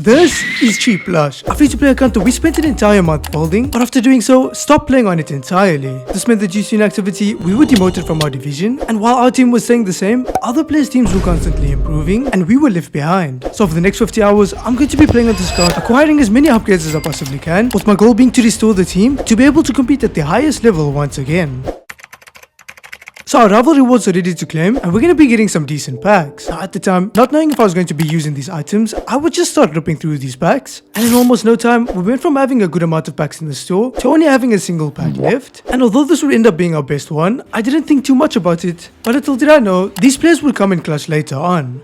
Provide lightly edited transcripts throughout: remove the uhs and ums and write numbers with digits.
This is cheap Blushh, a free-to-play account that we spent an entire month building, but after doing so, stopped playing on it entirely. This meant that due to inactivity, we were demoted from our division, and while our team was staying the same, other players' teams were constantly improving, and we were left behind. So for the next 50 hours, I'm going to be playing on this account, acquiring as many upgrades as I possibly can, with my goal being to restore the team to be able to compete at the highest level once again. So our rival rewards are ready to claim, and we're going to be getting some decent packs. Now at the time, not knowing if I was going to be using these items, I would just start ripping through these packs. And in almost no time, we went from having a good amount of packs in the store to only having a single pack left. And although this would end up being our best one, I didn't think too much about it. But little did I know, these players would come in clutch later on.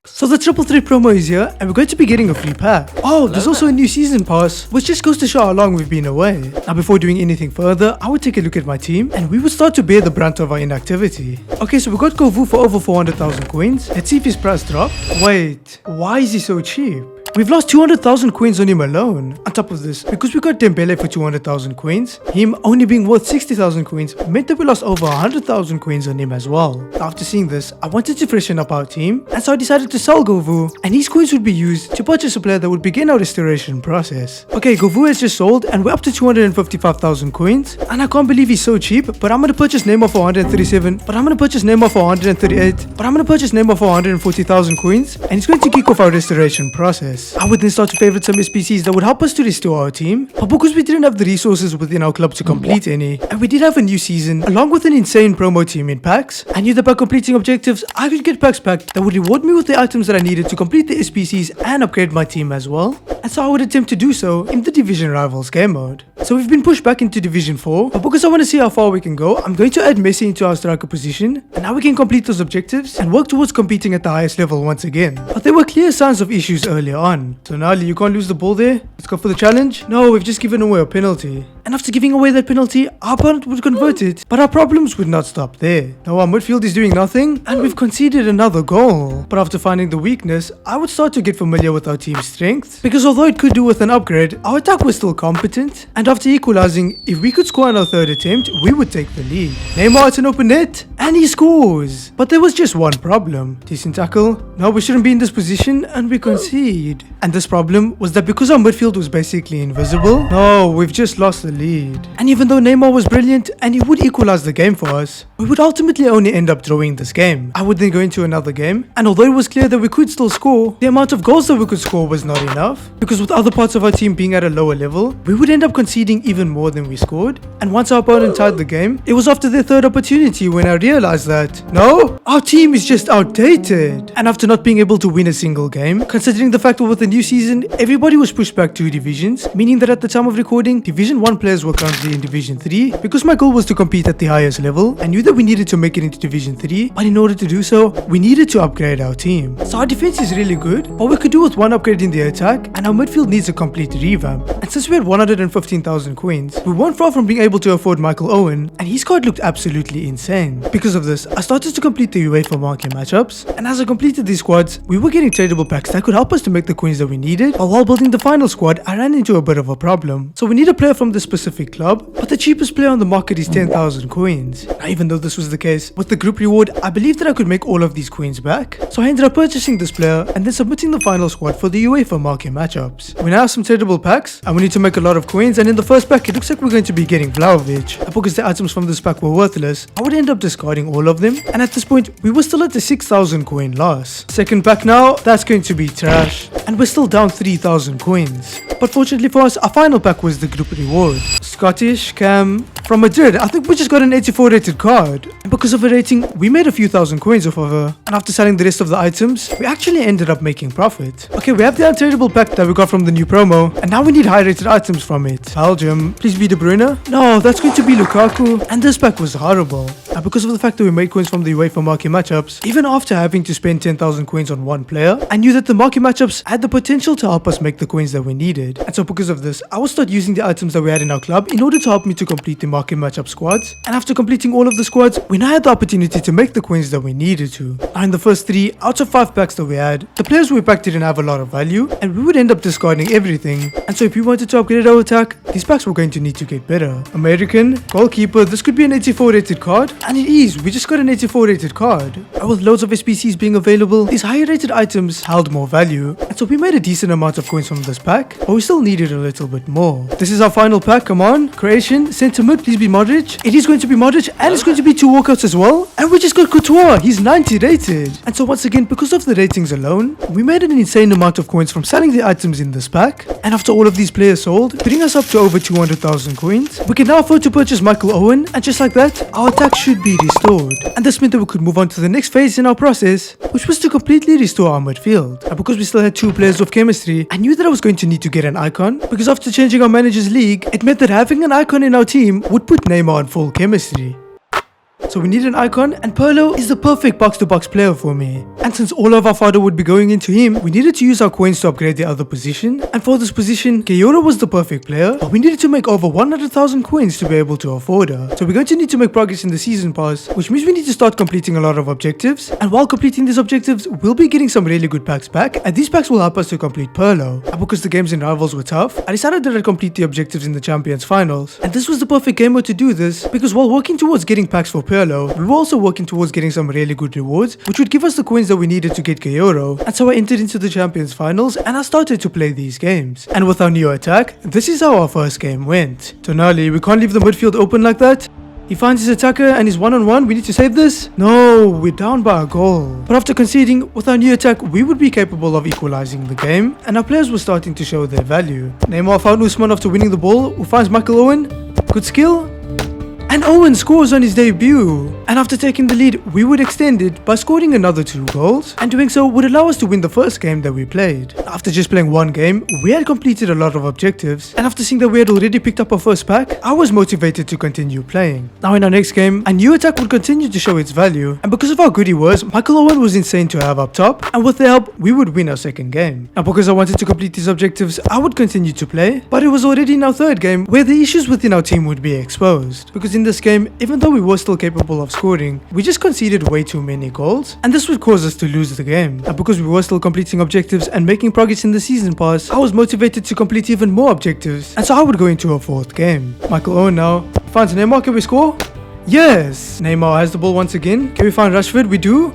So the triple threat promo is here, and we're going to be getting a free pack. Oh, there's also a new season pass, which just goes to show how long we've been away. Now before doing anything further, I would take a look at my team, and we would start to bear the brunt of our inactivity. Okay, so we got Kovu for over 400,000 coins. Let's see if his price dropped. Wait, why is he so cheap? We've lost 200,000 coins on him alone. On top of this, because we got Dembele for 200,000 coins, him only being worth 60,000 coins meant that we lost over 100,000 coins on him as well. After seeing this, I wanted to freshen up our team, and so I decided to sell Kovu, and these coins would be used to purchase a player that would begin our restoration process. Okay, Kovu has just sold, and we're up to 255,000 coins, and I can't believe he's so cheap, but I'm gonna purchase Neymar for 137, but I'm gonna purchase Neymar for 138, but I'm gonna purchase Neymar for 140,000 coins, and it's going to kick off our restoration process. I would then start to favorite some SPCs that would help us to restore our team, but because we didn't have the resources within our club to complete any, and we did have a new season along with an insane promo team in packs, I knew that by completing objectives, I could get packs back that would reward me with the items that I needed to complete the SPCs and upgrade my team as well, and so I would attempt to do so in the Division Rivals game mode. So we've been pushed back into Division 4, but because I want to see how far we can go, I'm going to add Messi into our striker position, and now we can complete those objectives and work towards competing at the highest level once again. But there were clear signs of issues earlier on. So Nali, you can't lose the ball there. Let's go for the challenge. No, we've just given away a penalty. And after giving away that penalty, our opponent would convert it, but our problems would not stop there. Now our midfield is doing nothing, and we've conceded another goal. But after finding the weakness, I would start to get familiar with our team's strength, because although it could do with an upgrade, our attack was still competent, and after equalizing, if we could score on our third attempt, we would take the lead. Neymar, it's an open net, and he scores. But there was just one problem. Decent tackle. No, we shouldn't be in this position, and we concede. And this problem was that because our midfield was basically invisible, no, we've just lost the lead. And even though Neymar was brilliant and he would equalize the game for us, we would ultimately only end up drawing this game. I would then go into another game, and although it was clear that we could still score, the amount of goals that we could score was not enough, because with other parts of our team being at a lower level, we would end up conceding even more than we scored. And once our opponent tied the game, it was after their third opportunity when I realized that, no, our team is just outdated. And after not being able to win a single game, considering the fact that with the new season, everybody was pushed back 2 divisions, meaning that at the time of recording, Division 1 players were currently in Division 3, because my goal was to compete at the highest level, I knew that we needed to make it into Division 3, but in order to do so, we needed to upgrade our team. So our defense is really good, but we could do with one upgrade in the attack, and our midfield needs a complete revamp. And since we had 115,000 coins, we weren't far from being able to afford Michael Owen, and his card looked absolutely insane. Because of this, I started to complete the UEFA market matchups, and as I completed these squads, we were getting tradable packs that could help us to make the coins that we needed, but while building the final squad, I ran into a bit of a problem. So we need a player from the specific club, but the cheapest player on the market is 10,000 coins. Now even though this was the case, with the group reward, I believed that I could make all of these coins back, so I ended up purchasing this player and then submitting the final squad for the UEFA market matchups. We now have some tradable packs, and we need to make a lot of coins, and in the first pack, it looks like we're going to be getting Vlahovic. And because the items from this pack were worthless, I would end up discarding all of them, and at this point, we were still at the 6,000 coin loss. Second pack now, that's going to be trash, and we're still down 3,000 coins. But fortunately for us, our final pack was the group reward. Scottish, Cam, from Madrid. I think we just got an 84 rated card. And because of her rating, we made a few thousand coins off of her. And after selling the rest of the items, we actually ended up making profit. Okay, we have the untradeable pack that we got from the new promo, and now we need high rated items from it. Belgium, please be De Bruyne. No, that's going to be Lukaku. And this pack was horrible. And because of the fact that we made coins from the UEFA market matchups, even after having to spend 10,000 coins on one player, I knew that the market matchups had the potential to help us make the coins that we needed. And so because of this, I will start using the items that we had in our club in order to help me to complete the market matchup squads. And after completing all of the squads, we now had the opportunity to make the coins that we needed to. Now in the first 3 out of 5 packs that we had, the players we packed didn't have a lot of value, and we would end up discarding everything. And so if we wanted to upgrade our attack, these packs were going to need to get better. American, goalkeeper, this could be an 84 rated card. And it is, we just got an 84 rated card. And with loads of SPCs being available, these higher rated items held more value. And so we made a decent amount of coins from this pack, but we still needed a little bit more. This is our final pack, come on. Creation, center mid, please be Modric. It is going to be Modric, and it's going to be 2 walkouts as well. And we just got Courtois, he's 90 rated. And so once again, because of the ratings alone, we made an insane amount of coins from selling the items in this pack. And after all of these players sold, putting us up to over 200,000 coins, we can now afford to purchase Michael Owen, and just like that, our attack should be restored. And this meant that we could move on to the next phase in our process, which was to completely restore our midfield. And because we still had 2 players of chemistry, I knew that I was going to need to get an icon, because after changing our manager's league, it meant that having an icon in our team would put Neymar on full chemistry. So we need an icon, and Pirlo is the perfect box-to-box player for me. And since all of our fodder would be going into him, we needed to use our coins to upgrade the other position. And for this position, Keyoro was the perfect player, but we needed to make over 100,000 coins to be able to afford her. So we're going to need to make progress in the season pass, which means we need to start completing a lot of objectives. And while completing these objectives, we'll be getting some really good packs back, and these packs will help us to complete Pirlo. And because the games in Rivals were tough, I decided that I'd complete the objectives in the Champions Finals. And this was the perfect game mode to do this, because while working towards getting packs for Pirlo, we were also working towards getting some really good rewards, which would give us the coins that we needed to get Keyoro. And so I entered into the Champions Finals, and I started to play these games. And with our new attack, this is how our first game went. Tonali, we can't leave the midfield open like that. He finds his attacker and he's 1-on-1. We need to save this. No, we're down by a goal. But after conceding, with our new attack, we would be capable of equalizing the game, and our players were starting to show their value. Neymar found Usman after winning the ball, who finds Michael Owen. Good skill. And Owen scores on his debut. And after taking the lead, we would extend it by scoring another 2 goals, and doing so would allow us to win the first game that we played. After just playing 1 game, we had completed a lot of objectives, and after seeing that we had already picked up our first pack, I was motivated to continue playing. Now in our next game, a new attack would continue to show its value, and because of how good he was, Michael Owen was insane to have up top, and with the help, we would win our second game. Now because I wanted to complete these objectives, I would continue to play, but it was already in our third game where the issues within our team would be exposed. Because in this game, even though we were still capable of scoring, we just conceded way too many goals, and this would cause us to lose the game. And because we were still completing objectives and making progress in the season pass, I was motivated to complete even more objectives, and so I would go into a 4th game. Michael Owen now finds Neymar. Can we score? Yes! Neymar has the ball once again. Can we find Rashford? We do.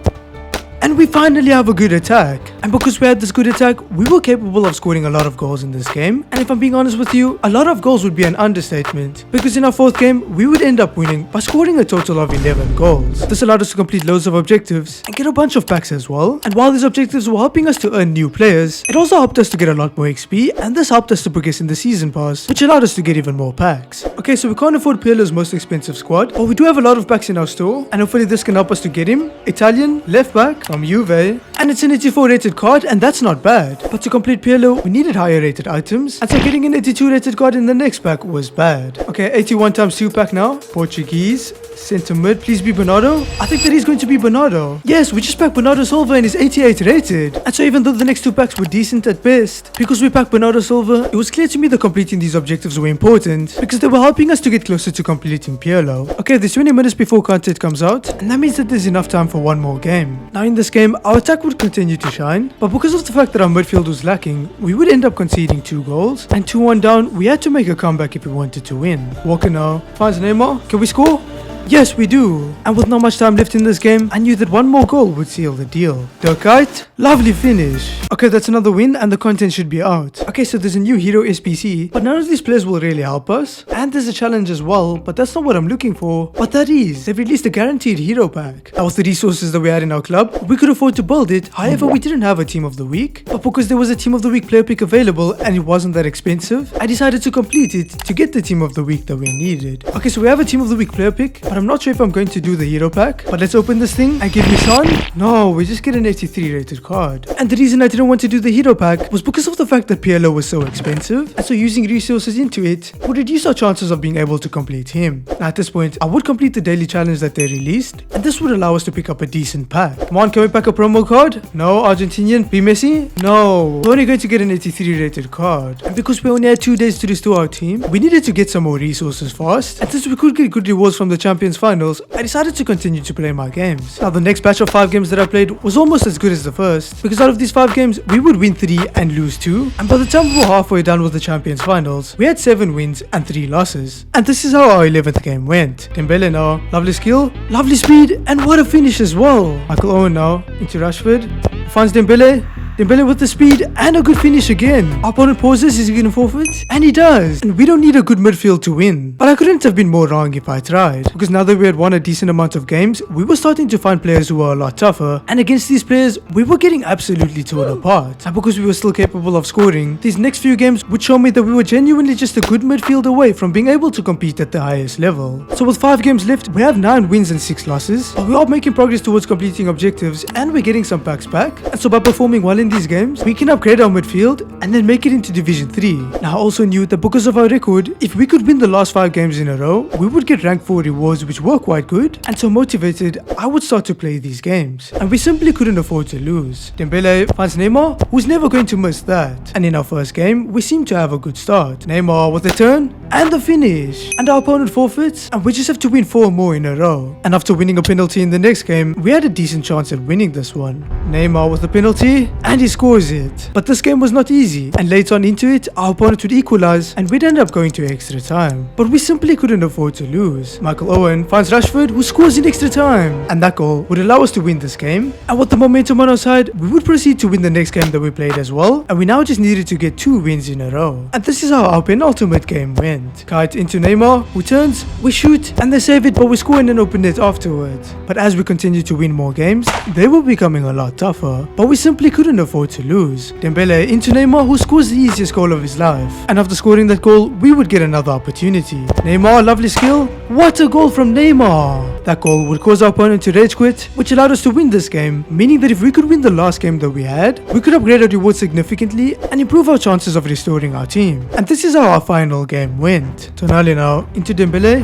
And we finally have a good attack. And because we had this good attack, we were capable of scoring a lot of goals in this game. And if I'm being honest with you, a lot of goals would be an understatement. Because in our 4th game, we would end up winning by scoring a total of 11 goals. This allowed us to complete loads of objectives and get a bunch of packs as well. And while these objectives were helping us to earn new players, it also helped us to get a lot more XP, and this helped us to progress in the season pass, which allowed us to get even more packs. Okay, so we can't afford Pirlo's most expensive squad, but we do have a lot of packs in our store, and hopefully this can help us to get him. Italian, left back, from Juve, and it's an 84 rated card, and that's not bad. But to complete Pirlo, we needed higher rated items, and so getting an 82 rated card in the next pack was bad. Okay, 81 times 2 pack now. Portuguese, center mid, please be Bernardo. I think that he's going to be Bernardo. Yes, we just packed Bernardo Silva and he's 88 rated. And so even though the next 2 packs were decent at best, because we packed Bernardo Silva, it was clear to me that completing these objectives were important, because they were helping us to get closer to completing Pirlo. Okay, there's 20 minutes before content comes out, and that means that there's enough time for one more game. Now in this game, our attack would continue to shine, but because of the fact that our midfield was lacking, we would end up conceding 2 goals, and 2-1 down, we had to make a comeback if we wanted to win. Walker now finds Neymar. Can we score? Yes, we do. And with not much time left in this game, I knew that one more goal would seal the deal. Dirkite, lovely finish. Okay, that's another win and the content should be out. Okay, so there's a new hero SPC, but none of these players will really help us. And there's a challenge as well, but that's not what I'm looking for. But that is, they've released a guaranteed hero pack. Now with the resources that we had in our club, we could afford to build it. However, we didn't have a team of the week. But because there was a team of the week player pick available and it wasn't that expensive, I decided to complete it to get the team of the week that we needed. Okay, so we have a team of the week player pick, but I'm not sure if I'm going to do the hero pack. But let's open this thing and give me Son. No, we just get an 83 rated card. And the reason I didn't want to do the hero pack was because of the fact that PLO was so expensive, and so using resources into it would reduce our chances of being able to complete him. Now at this point, I would complete the daily challenge that they released, and this would allow us to pick up a decent pack. Come on, can we pack a promo card? No. Argentinian, be Messi? No. We're only going to get an 83 rated card. And because we only had 2 days to restore our team, we needed to get some more resources fast, and since we could get good rewards from the Champions Champions Finals, I decided to continue to play my games. Now the next batch of 5 games that I played was almost as good as the first, because out of these 5 games, we would win 3 and lose 2, and by the time we were halfway done with the Champions Finals, we had 7 wins and 3 losses. And this is how our 11th game went. Dembele now, lovely skill, lovely speed, and what a finish as well. Michael Owen now, into Rashford, finds Dembele with the speed and a good finish again. Our opponent pauses, is he going to forfeit? And he does. And we don't need a good midfield to win. But I couldn't have been more wrong if I tried. Because now that we had won a decent amount of games, we were starting to find players who were a lot tougher. And against these players, we were getting absolutely torn apart. And because we were still capable of scoring, these next few games would show me that we were genuinely just a good midfield away from being able to compete at the highest level. So with 5 games left, we have 9 wins and 6 losses. But we are making progress towards completing objectives and we're getting some packs back. And so by performing well in these games, we can upgrade our midfield and then make it into Division 3. Now I also knew that because of our record, if we could win the last 5 games in a row, we would get rank 4 rewards which were quite good, and so motivated, I would start to play these games. And we simply couldn't afford to lose. Dembele finds Neymar, who's never going to miss that. And in our first game, we seem to have a good start. Neymar with the turn and the finish. And our opponent forfeits, and we just have to win 4 more in a row. And after winning a penalty in the next game, we had a decent chance at winning this one. Neymar with the penalty, and he scores it. But this game was not easy, and later on into it, our opponent would equalize and we'd end up going to extra time. But we simply couldn't afford to lose. Michael Owen finds Rashford, who scores in extra time, and that goal would allow us to win this game. And with the momentum on our side, we would proceed to win the next game that we played as well, and we now just needed to get 2 wins in a row. And this is how our penultimate game went. Kite into Neymar, who turns, we shoot, and they save it, but we score in an open net afterwards. But as we continue to win more games, they were becoming a lot tougher, but we simply couldn't afford to lose. Dembele into Neymar, who scores the easiest goal of his life. And after scoring that goal, we would get another opportunity. Neymar, lovely skill. What a goal from Neymar! That goal would cause our opponent to rage quit, which allowed us to win this game, meaning that if we could win the last game that we had, we could upgrade our reward significantly and improve our chances of restoring our team. And this is how our final game went. Tonali now into Dembele.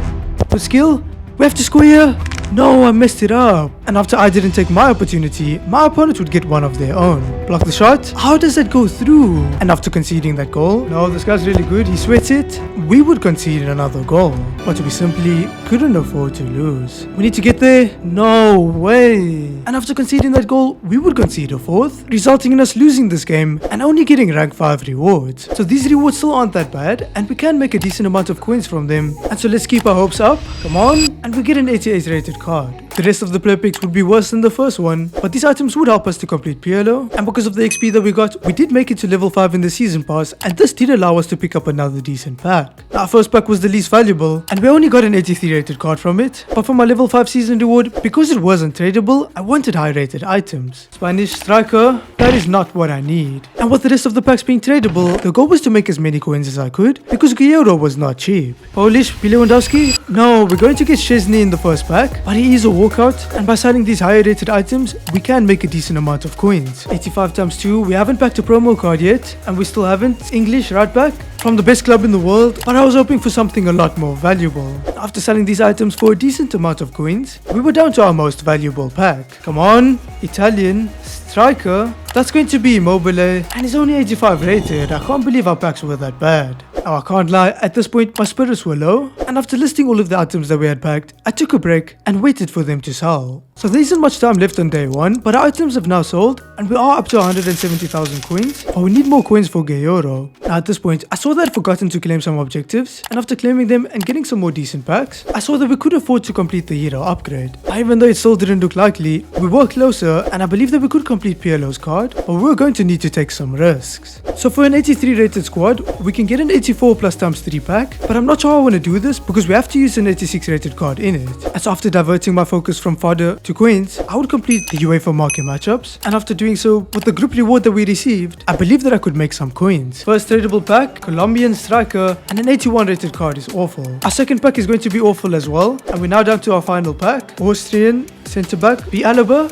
With skill, we have to score here. No, I messed it up. And after I didn't take my opportunity, my opponent would get one of their own. Block the shot. How does that go through? And after conceding that goal, no, this guy's really good, he sweats it, we would concede another goal. But we simply couldn't afford to lose. We need to get there. No way. And after conceding that goal, we would concede a 4th, resulting in us losing this game and only getting rank 5 rewards. So these rewards still aren't that bad, and we can make a decent amount of coins from them. And so let's keep our hopes up. Come on. And we get an 88 rated card. The rest of the player picks would be worse than the first one, but these items would help us to complete Pirlo, and because of the XP that we got, we did make it to level 5 in the season pass, and this did allow us to pick up another decent pack. Our first pack was the least valuable, and we only got an 83 rated card from it, but for my level 5 season reward, because it wasn't tradable, I wanted high rated items. Spanish striker, that is not what I need. And with the rest of the packs being tradable, the goal was to make as many coins as I could, because Guerrero was not cheap. Polish, Lewandowski? No, we're going to get Szczesny in the first pack, but he is a walkout, and by selling these higher rated items, we can make a decent amount of coins. 85 times 2, we haven't packed a promo card yet, and we still haven't. English right back from the best club in the world, but I was hoping for something a lot more valuable. After selling these items for a decent amount of coins, we were down to our most valuable pack. Come on, Italian, striker, that's going to be Immobile, and he's only 85 rated. I can't believe our packs were that bad. Now I can't lie, at this point my spirits were low, and after listing all of the items that we had packed, I took a break and waited for them to sell. So there isn't much time left on day 1, but our items have now sold, and we are up to 170,000 coins, but we need more coins for Guerrero. Now at this point, I saw that I'd forgotten to claim some objectives, and after claiming them and getting some more decent packs, I saw that we could afford to complete the hero upgrade. Even though it still didn't look likely, we were closer, and I believe that we could complete Pirlo's card, but we were going to need to take some risks. So for an 83 rated squad, we can get an 84 plus times 3 pack, but I'm not sure I want to do this because we have to use an 86 rated card in it. And so after diverting my focus from fodder to coins, I would complete the UEFA market matchups, and after doing so, with the group reward that we received, I believe that I could make some coins. First tradable pack, Colombian striker, and an 81 rated card is awful. Our second pack is going to be awful as well, and we're now down to our final pack, Austrian centre back, Alaba.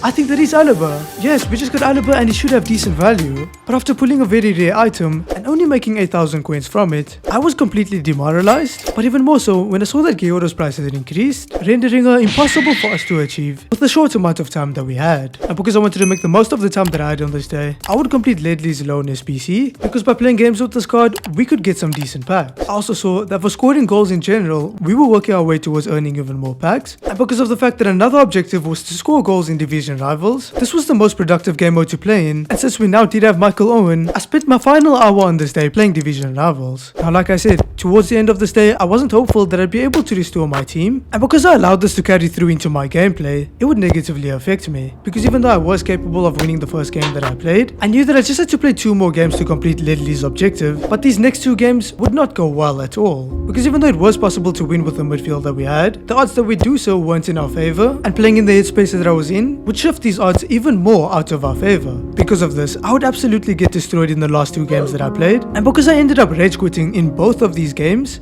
I think that is Alaba. Yes, we just got Alaba and he should have decent value. But after pulling a very rare item and only making 8,000 coins from it, I was completely demoralized. But even more so when I saw that Gyoro's price had increased, rendering her impossible for us to achieve with the short amount of time that we had. And because I wanted to make the most of the time that I had on this day, I would complete Ledley's lone SPC, because by playing games with this card, we could get some decent packs. I also saw that for scoring goals in general, we were working our way towards earning even more packs. And because of the fact that another objective was to score goals in division rivals, this was the most productive game mode to play in. And since we now did have Michael Owen, I spent my final hour on this day playing division rivals. Now like I said, towards the end of this day, I wasn't hopeful that I'd be able to restore my team. And because I allowed this to carry through into my gameplay, it would negatively affect me. Because even though I was capable of winning the first game that I played, I knew that I just had to play 2 more games to complete Ledley's objective. But these next 2 games would not go well at all. Because even though it was possible to win with the midfield that we had, the odds that we do so weren't in our favor, and playing in the headspace that I was in would shift these odds even more out of our favor. Because of this, I would absolutely get destroyed in the last 2 games that I played, and because I ended up rage quitting in both of these games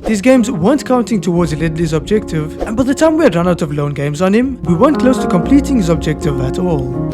weren't counting towards Ledley's objective, and by the time we had run out of lone games on him, we weren't close to completing his objective at all.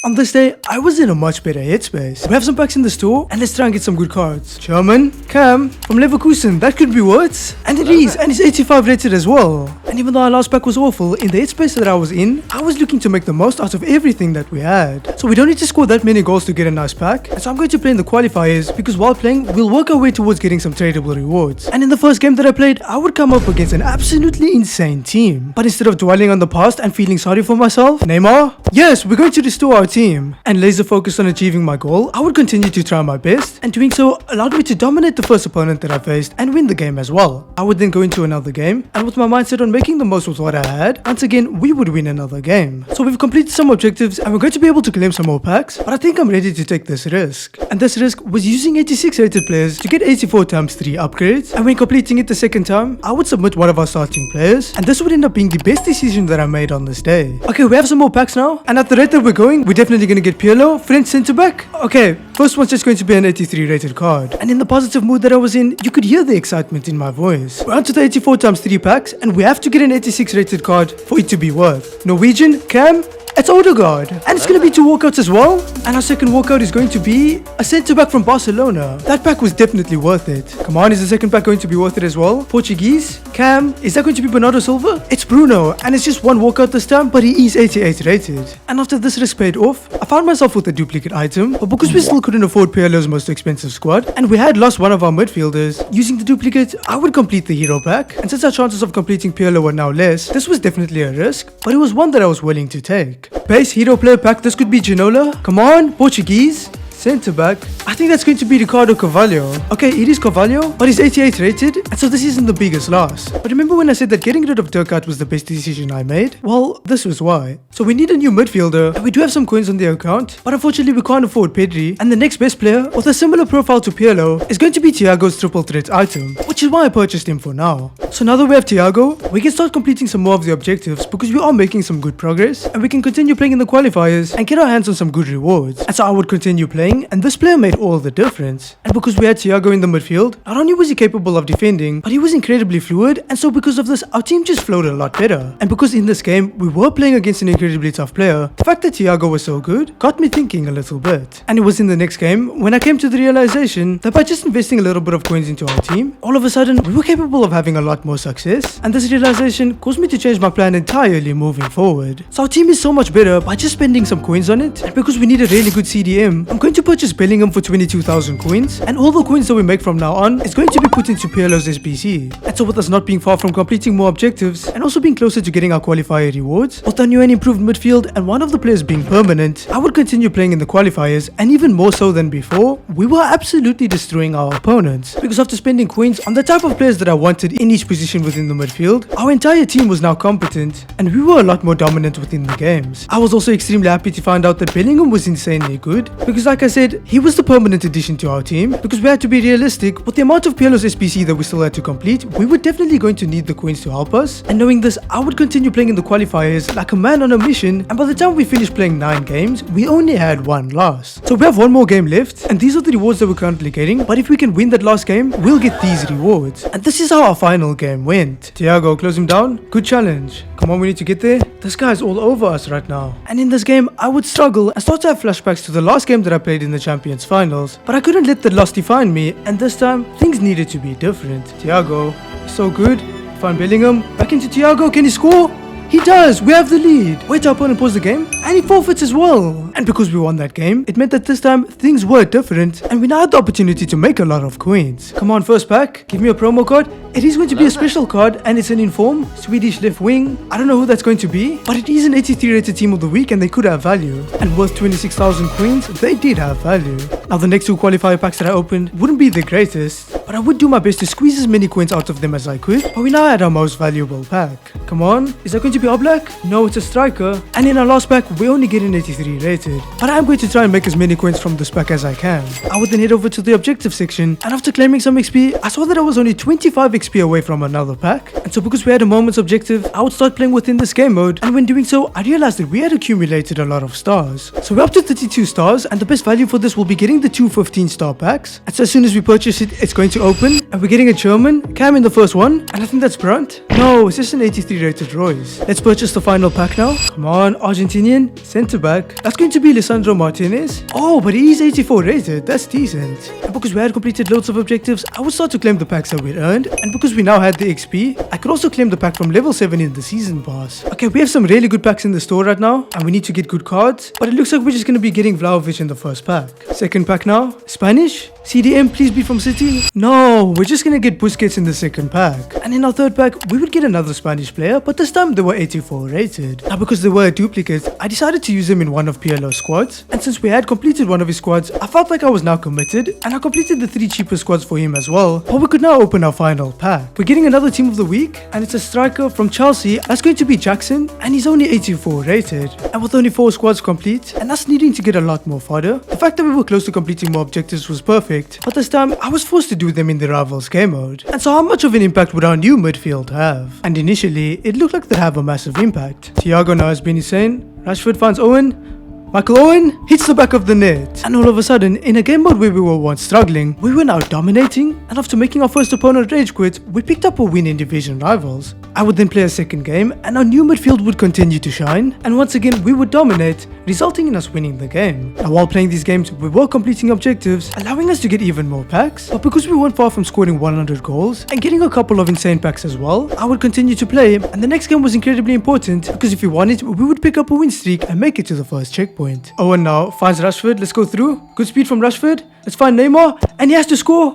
On this day, I was in a much better headspace. We have some packs in the store, and let's try and get some good cards. German, Cam, from Leverkusen, that could be words. And it is, and it's 85 rated as well. And even though our last pack was awful, in the headspace that I was in, I was looking to make the most out of everything that we had. So we don't need to score that many goals to get a nice pack. And so I'm going to play in the qualifiers, because while playing, we'll work our way towards getting some tradable rewards. And in the first game that I played, I would come up against an absolutely insane team. But instead of dwelling on the past and feeling sorry for myself, Neymar, yes, we're going to restore our team, and laser focused on achieving my goal, I would continue to try my best, and doing so allowed me to dominate the first opponent that I faced and win the game as well. I would then go into another game, and with my mindset on making the most with what I had, once again we would win another game. So we've completed some objectives and we're going to be able to claim some more packs, but I think I'm ready to take this risk. And this risk was using 86 rated players to get 84 times 3 upgrades, and when completing it the second time, I would submit one of our starting players, and this would end up being the best decision that I made on this day. Okay, we have some more packs now, and at the rate that we're going, we're definitely going to get Pirlo, French centre back. Okay, first one's just going to be an 83 rated card. And in the positive mood that I was in, you could hear the excitement in my voice. We're on to the 84 times 3 packs, and we have to get an 86 rated card for it to be worth. Norwegian, Cam, it's Odegaard, and it's going to be 2 walkouts as well. And our second walkout is going to be a centre back from Barcelona. That pack was definitely worth it. Come on, is the second pack going to be worth it as well? Portuguese, Cam, is that going to be Bernardo Silva? It's Bruno, and it's just 1 walkout this time, but he is 88 rated. And after this risk paid off, I found myself with a duplicate item, but because we still couldn't afford Pirlo's most expensive squad, and we had lost one of our midfielders, using the duplicate, I would complete the hero pack. And since our chances of completing Pirlo were now less, this was definitely a risk, but it was one that I was willing to take. Base hero player pack, this could be Ginola. Come on, Portuguese. Centre back, I think that's going to be Ricardo Carvalho. Okay, it is Carvalho, but he's 88 rated, and so this isn't the biggest loss. But remember when I said that getting rid of Durkart was the best decision I made? Well, this was why. So we need a new midfielder, and we do have some coins on the account, but unfortunately we can't afford Pedri, and the next best player, with a similar profile to Pirlo, is going to be Thiago's triple threat item, which is why I purchased him for now. So now that we have Thiago, we can start completing some more of the objectives, because we are making some good progress, and we can continue playing in the qualifiers, and get our hands on some good rewards. And so I would continue playing, and this player made all the difference. And because we had Thiago in the midfield, not only was he capable of defending, but he was incredibly fluid, and so because of this, our team just flowed a lot better. And because in this game, we were playing against an incredibly tough player, the fact that Thiago was so good got me thinking a little bit. And it was in the next game when I came to the realization that by just investing a little bit of coins into our team, all of a sudden, we were capable of having a lot more success. And this realization caused me to change my plan entirely moving forward. So our team is so much better by just spending some coins on it, and because we need a really good CDM, I'm going to purchase Bellingham for 22,000 coins, and all the coins that we make from now on is going to be put into Pirlo's SBC. And so with us not being far from completing more objectives, and also being closer to getting our qualifier rewards, with our new and improved midfield and one of the players being permanent, I would continue playing in the qualifiers, and even more so than before, we were absolutely destroying our opponents. Because after spending coins on the type of players that I wanted in each position within the midfield, our entire team was now competent, and we were a lot more dominant within the games. I was also extremely happy to find out that Bellingham was insanely good, because like I said, said, he was the permanent addition to our team because we had to be realistic. With the amount of PLO's SPC that we still had to complete, we were definitely going to need the coins to help us. And knowing this, I would continue playing in the qualifiers like a man on a mission, and by the time we finished playing 9 games, we only had 1 loss. So we have 1 more game left, and these are the rewards that we're currently getting, but if we can win that last game, we'll get these rewards. And this is how our final game went. Thiago, close him down. Good challenge. Come on, we need to get there. This guy's all over us right now. And in this game, I would struggle and start to have flashbacks to the last game that I played in the Champions Finals, but I couldn't let the loss define me, and this time, things needed to be different. Thiago, so good. Van Bellingham, back into Thiago, can he score? He does! We have the lead! Wait, our opponent paused the game, and he forfeits as well! And because we won that game, it meant that this time, things were different, and we now had the opportunity to make a lot of coins. Come on, first pack, give me a promo card. It is going to be a special card, and it's an inform, Swedish left wing. I don't know who that's going to be, but it is an 83 rated team of the week, and they could have value. And worth 26,000 coins, they did have value. Now the next 2 qualifier packs that I opened wouldn't be the greatest, but I would do my best to squeeze as many coins out of them as I could. But we now had our most valuable pack. Come on, is that going to be Oblak? No, it's a striker. And in our last pack, we only get an 83 rated. But I'm going to try and make as many coins from this pack as I can. I would then head over to the objective section, and after claiming some XP, I saw that I was only 25 XP away from another pack. And so because we had a moment's objective, I would start playing within this game mode, and when doing so, I realized that we had accumulated a lot of stars. So we're up to 32 stars, and the best value for this will be getting the 2 15-star packs. And so as soon as we purchase it, it's going to open, and we're getting a German, Cam in the first one, and I think that's Brunt. No, it's just an 83 rated Royce. Let's purchase the final pack now. Come on, Argentinian, centre back. That's going to be Lisandro Martinez. Oh, but he's 84 rated. That's decent. And because we had completed loads of objectives, I would start to claim the packs that we'd earned. And because we now had the XP, I could also claim the pack from level 7 in the season pass. Okay, we have some really good packs in the store right now, and we need to get good cards. But it looks like we're just going to be getting Vlahovic in the first pack. Second pack now. Spanish? CDM, please be from City. No, we're just going to get Busquets in the second pack. And in our third pack, we would get another Spanish player, but this time they were 84 rated. Now because they were a duplicate, I decided to use them in one of PLO's squads. And since we had completed one of his squads, I felt like I was now committed, and I completed the 3 cheaper squads for him as well. But we could now open our final pack. We're getting another team of the week, and it's a striker from Chelsea. That's going to be Jackson, and he's only 84 rated. And with only 4 squads complete, and us needing to get a lot more fodder, the fact that we were close to completing more objectives was perfect. But this time, I was forced to do them in the Rivals game mode. And so how much of an impact would our new midfield have? And initially, it looked like they'd have a massive impact. Thiago now has been insane. Rashford finds Owen. Michael Owen hits the back of the net, and all of a sudden, in a game mode where we were once struggling, we were now dominating, and after making our first opponent rage quit, we picked up a win in Division Rivals. I would then play a second game, and our new midfield would continue to shine, and once again we would dominate, resulting in us winning the game. Now while playing these games, we were completing objectives, allowing us to get even more packs, but because we weren't far from scoring 100 goals, and getting a couple of insane packs as well, I would continue to play, and the next game was incredibly important, because if we won it, we would pick up a win streak and make it to the first checkpoint. Owen now finds Rashford. Let's go through. Good speed from Rashford. Let's find Neymar, and he has to score.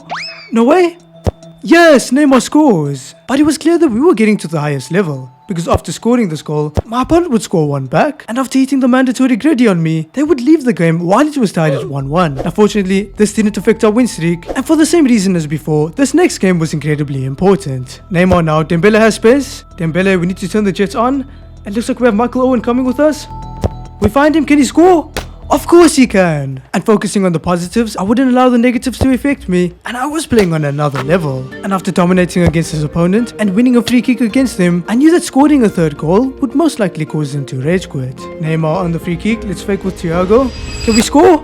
No way. Yes, Neymar scores. But it was clear that we were getting to the highest level, because after scoring this goal, my opponent would score 1 back, and after hitting the mandatory griddy on me, they would leave the game while it was tied at 1-1. Unfortunately, this didn't affect our win streak, and for the same reason as before, this next game was incredibly important. Neymar now, Dembele has space. Dembele, we need to turn the jets on. It looks like we have Michael Owen coming with us. We find him, can he score? Of course he can! And focusing on the positives, I wouldn't allow the negatives to affect me, and I was playing on another level. And after dominating against his opponent and winning a free kick against him, I knew that scoring a third goal would most likely cause him to rage quit. Neymar on the free kick, let's fake with Thiago. Can we score?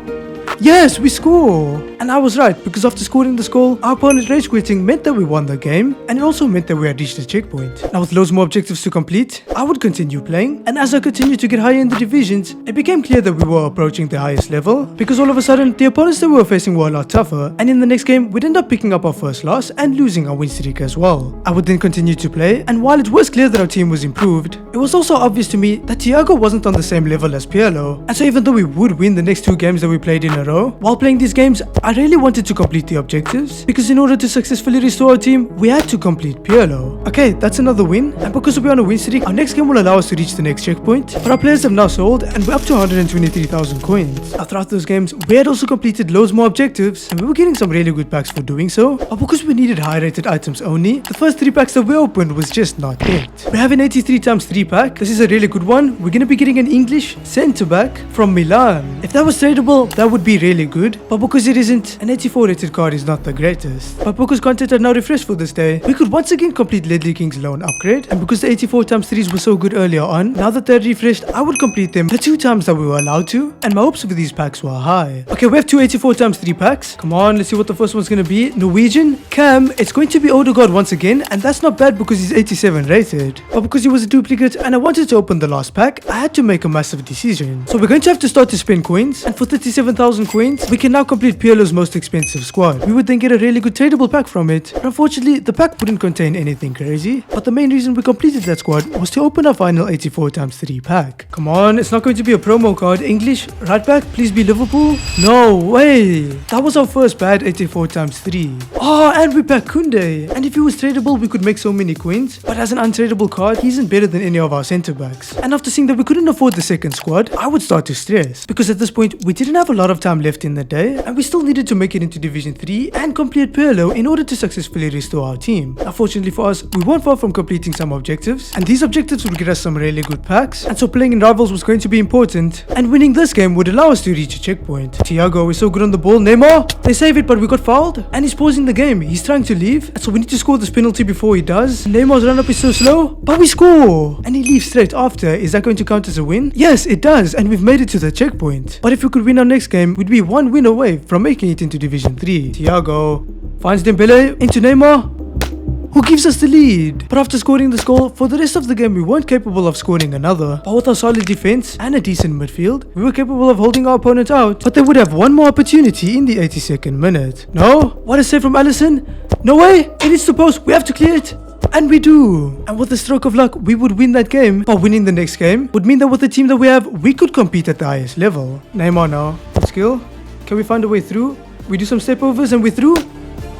Yes, we score! And I was right, because after scoring this goal, our opponent rage quitting meant that we won the game, and it also meant that we had reached the checkpoint. Now with loads more objectives to complete, I would continue playing, and as I continued to get higher in the divisions, it became clear that we were approaching the highest level, because all of a sudden, the opponents that we were facing were a lot tougher, and in the next game, we'd end up picking up our first loss and losing our win streak as well. I would then continue to play, and while it was clear that our team was improved, it was also obvious to me that Thiago wasn't on the same level as Pirlo, and so even though we would win the next 2 games that we played in a row, while playing these games, I really wanted to complete the objectives, because in order to successfully restore our team, we had to complete Pirlo. Okay, that's another win, and because we're on a win streak, our next game will allow us to reach the next checkpoint, but our players have now sold, and we're up to 123,000 coins. Now throughout those games, we had also completed loads more objectives, and we were getting some really good packs for doing so, but because we needed high rated items only, the first 3 packs that we opened was just not it. We have an 83 times 3 pack. This is a really good one. We're going to be getting an English centre back from Milan. If that was tradable, that would be really good, but because it isn't, an 84 rated card is not the greatest. But because content are now refreshed for this day, we could once again complete Ledley King's loan upgrade, and because the 84 times 3s were so good earlier on, now that they're refreshed, I would complete them the 2 times that we were allowed to, and my hopes for these packs were high. Okay, we have 2 84 times 3 packs. Come on, let's see what the first one's gonna be. Norwegian, Cam, it's going to be Odegaard once again, and that's not bad because he's 87 rated. But because he was a duplicate and I wanted to open the last pack, I had to make a massive decision. So we're going to have to start to spend coins, and for 37,000 coins, we can now complete Pirlo's most expensive squad. We would then get a really good tradable pack from it, but unfortunately, the pack wouldn't contain anything crazy. But the main reason we completed that squad was to open our final 84 times 3 pack. Come on, it's not going to be a promo card. English, right back, please be Liverpool. No way. That was our first bad 84 times 3. Oh, and we pack Kunde. And if he was tradable, we could make so many coins. But as an untradable card, he isn't better than any of our centre backs. And after seeing that we couldn't afford the second squad, I would start to stress. Because at this point, we didn't have a lot of time left in the day, and we still needed to make it into Division 3 and complete Pirlo in order to successfully restore our team. Unfortunately for us, we weren't far from completing some objectives, and these objectives would get us some really good packs, and so playing in rivals was going to be important, and winning this game would allow us to reach a checkpoint. Thiago is so good on the ball. Neymar, they save it, but we got fouled, and he's pausing the game. He's trying to leave, and so we need to score this penalty before he does. Neymar's run up is so slow, but we score, and he leaves straight after. Is that going to count as a win? Yes, it does, and we've made it to the checkpoint. But if we could win our next game, we'd be 1 win away from making it into Division 3. Thiago finds Dembele into Neymar, who gives us the lead. But after scoring this goal, for the rest of the game we weren't capable of scoring another. But with our solid defense and a decent midfield, we were capable of holding our opponent out. But they would have one more opportunity in the 82nd minute. No? What a save from Alisson. No way! It is the post. We have to clear it. And we do. And with a stroke of luck, we would win that game. But winning the next game would mean that with the team that we have, we could compete at the highest level. Neymar now. Skill. Can we find a way through? We do some step overs and we're through.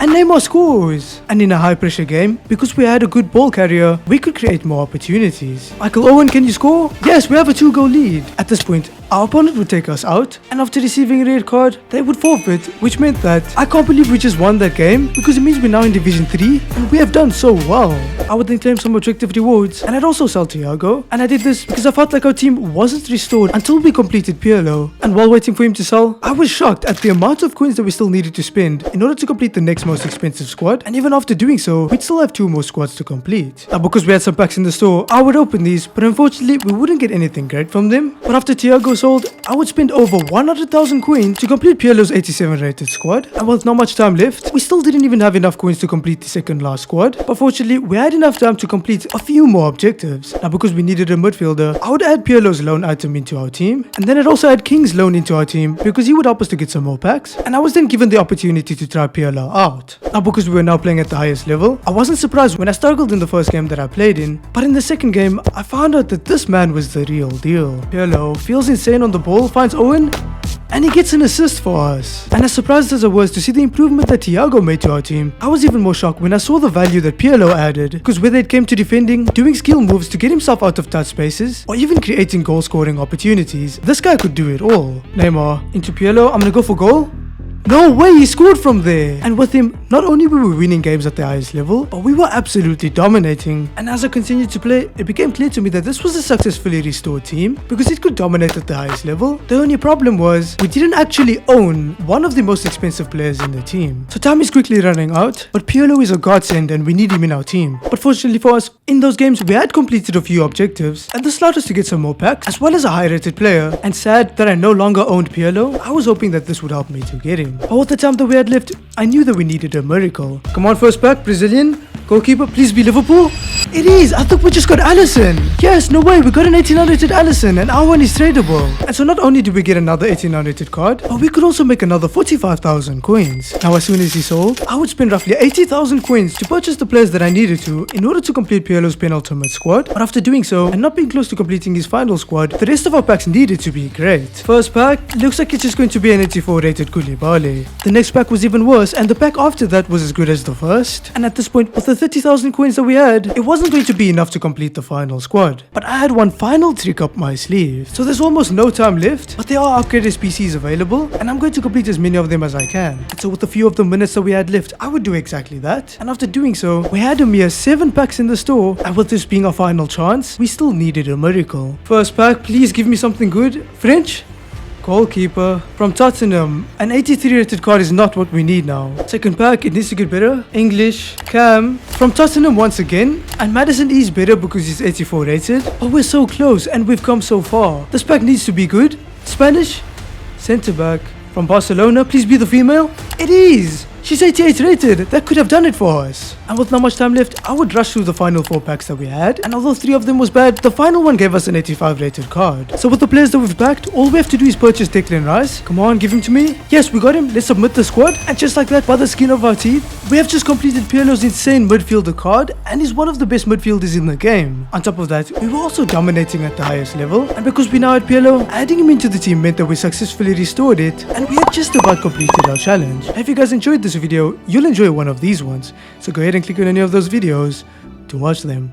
And Neymar scores. And in a high pressure game, because we had a good ball carrier, we could create more opportunities. Michael Owen, can you score? Yes, we have a 2-goal lead. At this point, our opponent would take us out, and after receiving a red card, they would forfeit, which meant that I can't believe we just won that game, because it means we're now in Division 3, and we have done so well. I would then claim some objective rewards, and I'd also sell Thiago, and I did this because I felt like our team wasn't restored until we completed Pirlo, and while waiting for him to sell, I was shocked at the amount of coins that we still needed to spend in order to complete the next most expensive squad, and even after doing so, we'd still have 2 more squads to complete. Now because we had some packs in the store, I would open these, but unfortunately we wouldn't get anything great from them. But after Thiago sold, I would spend over 100,000 coins to complete Pirlo's 87 rated squad, and with not much time left, we still didn't even have enough coins to complete the second last squad, but fortunately we had enough time to complete a few more objectives. Now because we needed a midfielder, I would add Pirlo's loan item into our team, and then I'd also add King's loan into our team because he would help us to get some more packs, and I was then given the opportunity to try Pirlo out. Now because we were now playing at the highest level, I wasn't surprised when I struggled in the first game that I played in, but in the second game, I found out that this man was the real deal. Pirlo feels insane on the ball, finds Owen, and he gets an assist for us. And as surprised as I was to see the improvement that Thiago made to our team, I was even more shocked when I saw the value that Pirlo added, because whether it came to defending, doing skill moves to get himself out of tight spaces, or even creating goal scoring opportunities, this guy could do it all. Neymar into Pirlo, I'm gonna go for goal. No way, he scored from there. And with him, not only were we winning games at the highest level, but we were absolutely dominating. And as I continued to play, it became clear to me that this was a successfully restored team because it could dominate at the highest level. The only problem was we didn't actually own one of the most expensive players in the team. So time is quickly running out, but Pirlo is a godsend and we need him in our team. But fortunately for us, in those games we had completed a few objectives, and this allowed us to get some more packs as well as a high rated player. And sad that I no longer owned Pirlo, I was hoping that this would help me to get him. But with the time that we had left, I knew that we needed a miracle. Come on, first pack, Brazilian. Goalkeeper, please be Liverpool. It is! I thought we just got Alisson! Yes, no way, we got an 89 rated Alisson and our one is tradable. And so not only did we get another 89 rated card, but we could also make another 45,000 coins. Now as soon as he sold, I would spend roughly 80,000 coins to purchase the players that I needed to in order to complete Pirlo's penultimate squad. But after doing so, and not being close to completing his final squad, the rest of our packs needed to be great. First pack, looks like it's just going to be an 84 rated Koulibaly. The next pack was even worse, and the pack after that was as good as the first. And at this point, with the 30,000 coins that we had, it wasn't going to be enough to complete the final squad. But I had one final trick up my sleeve. So there's almost no time left, but there are upgraded PCs available, and I'm going to complete as many of them as I can. And so with a few of the minutes that we had left, I would do exactly that. And after doing so, we had a mere 7 packs in the store, and with this being our final chance, we still needed a miracle. First pack, please give me something good. French? Goalkeeper from Tottenham. An 83 rated card is not what we need now. Second pack, it needs to get better. English. Cam from Tottenham once again. And Madison is better because he's 84 rated. But we're so close and we've come so far. This pack needs to be good. Spanish. Centre back from Barcelona. Please be the female. It is. She's 88 rated. That could have done it for us. And with not much time left, I would rush through the final 4 packs that we had. And although 3 of them was bad, the final one gave us an 85 rated card. So with the players that we've backed, all we have to do is purchase Declan Rice. Come on, give him to me. Yes, we got him. Let's submit the squad. And just like that, by the skin of our teeth, we have just completed Pirlo's insane midfielder card. And he's one of the best midfielders in the game. On top of that, we were also dominating at the highest level. And because we now had Pirlo, adding him into the team meant that we successfully restored it. And we had just about completed our challenge. If you guys enjoyed this video, you'll enjoy one of these ones. So go ahead and click on any of those videos to watch them.